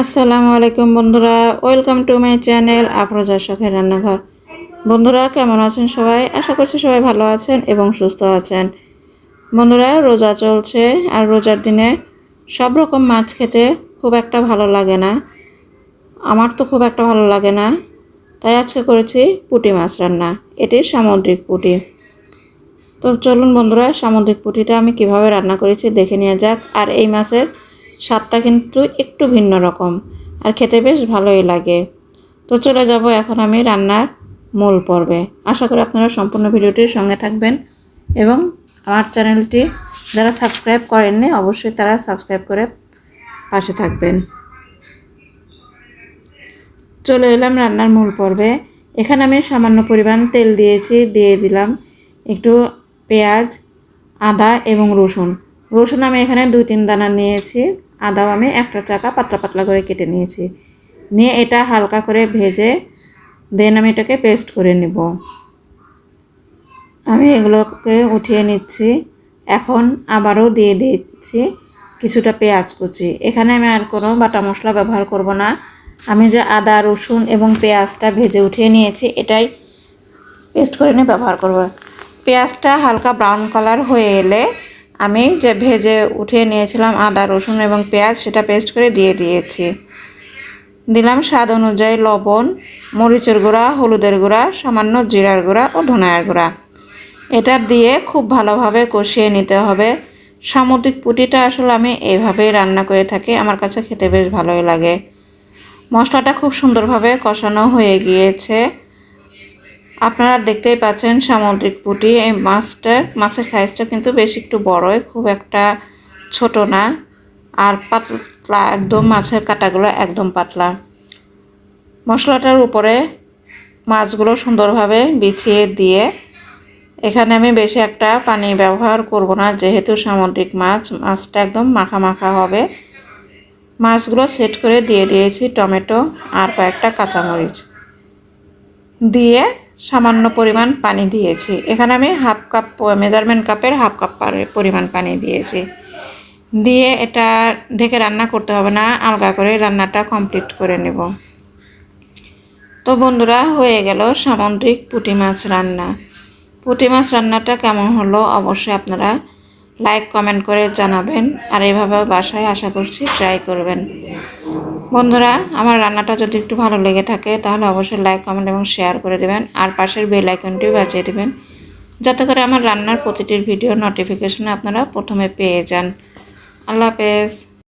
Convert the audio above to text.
আসসালামু আলাইকুম বন্ধুরা, welcome to my channel Afroza শখের রান্নাঘর। বন্ধুরা কেমন আছেন সবাই? আশা করছি সবাই ভালো আছেন এবং সুস্থ আছেন। বন্ধুরা রোজা চলছে, আর রোজার দিনে সব রকম মাছ খেতে খুব একটা ভালো লাগে না। আমার তো খুব একটা ভালো লাগে না, তাই আজকে করেছি পুঁটি মাছ রান্না। এটি সামুদ্রিক পুঁটি। তো চলুন বন্ধুরা, সামুদ্রিক পুঁটিটা আমি কিভাবে রান্না করেছি দেখে নেওয়া যাক। আর এই মাছের স্বাদটা কিন্তু একটু ভিন্ন রকম, আর খেতে বেশ ভালোই লাগে। তো চলে যাব এখন আমি রান্নার মূল পর্বে। আশা করি আপনারা সম্পূর্ণ ভিডিওটির সঙ্গে থাকবেন এবং আমার চ্যানেলটি যারা সাবস্ক্রাইব করেননি অবশ্যই তারা সাবস্ক্রাইব করে পাশে থাকবেন। চলে এলাম রান্নার মূল পর্বে। এখানে আমি সামান্য পরিমাণ তেল দিয়েছি, দিয়ে দিলাম একটু পেঁয়াজ, আদা এবং রসুন আমি এখানে 2-3 দানা নিয়েছি। আদাও আমি একটা চাকা পাতলা পাতলা করে কেটে নিয়েছি। নিয়ে এটা হালকা করে ভেজে দেন আমি এটাকে পেস্ট করে নেব। আমি এগুলোকে উঠিয়ে নিচ্ছি। এখন আবারও দিয়ে দিচ্ছি কিছুটা পেঁয়াজ কুচি। এখানে আমি আর কোনো বাটা মশলা ব্যবহার করব না। আমি যে আদা, রসুন এবং পেঁয়াজটা ভেজে উঠিয়ে নিয়েছি এটাই পেস্ট করে নিয়ে ব্যবহার করব। পেঁয়াজটা হালকা ব্রাউন কালার হয়ে এলে আমি যে ভেজে উঠিয়ে নিয়েছিলাম আদা, রসুন এবং পেঁয়াজ সেটা পেস্ট করে দিয়ে দিয়েছি। দিলাম স্বাদ অনুযায়ী লবণ, মরিচের গুঁড়া, হলুদের গুঁড়া, সামান্য জিরার গুঁড়া ও ধনিয়ার গুঁড়া। এটা দিয়ে খুব ভালোভাবে কষিয়ে নিতে হবে। সামুদ্রিক পুঁটিটা আসলে আমি এইভাবেই রান্না করে থাকি, আমার কাছে খেতে বেশ ভালোই লাগে। মশলাটা খুব সুন্দরভাবে কষানো হয়ে গিয়েছে। আপনারা দেখতেই পাচ্ছেন সামুদ্রিক পুঁটি। এই মাছের সাইজটা কিন্তু বেশ একটু বড়ই, খুব একটা ছোট না। আর পাতলা একদম, মাছের কাঁটাগুলো একদম পাতলা। মশলাটার উপরে মাছগুলো সুন্দরভাবে বিছিয়ে দিয়ে এখানে আমি বেশি একটা পানি ব্যবহার করব না, যেহেতু সামুদ্রিক মাছটা একদম মাখা মাখা হবে। মাছগুলো সেট করে দিয়ে দিয়েছি টমেটো আর কয়েকটা কাঁচামরিচ দিয়ে সামান্য পরিমাণ পানি দিয়েছি। এখানে আমি হাফ কাপ, মেজারমেন্ট কাপের হাফ কাপ পরিমাণ পানি দিয়েছি। দিয়ে এটা ঢেকে রান্না করতে হবে না, আলগা করে রান্নাটা কমপ্লিট করে নেব। তো বন্ধুরা হয়ে গেল সামুদ্রিক পুঁটি মাছ রান্না। পুঁটি মাছ রান্নাটা কেমন হলো অবশ্যই আপনারা লাইক কমেন্ট করে জানাবেন, আর এইভাবে বাসায় আশা করছি ট্রাই করবেন। বন্ধুরা আমার রান্নাটা যদি একটু ভালো লেগে থাকে তাহলে অবশ্যই লাইক কমেন্ট এবং শেয়ার করে দেবেন, আর পাশের বেল আইকনটিও বাজিয়ে দেবেন, যাতে করে আমার রান্নার প্রতিটি ভিডিও নোটিফিকেশনে আপনারা প্রথমে পেয়ে যান। আল্লাহ হাফেজ।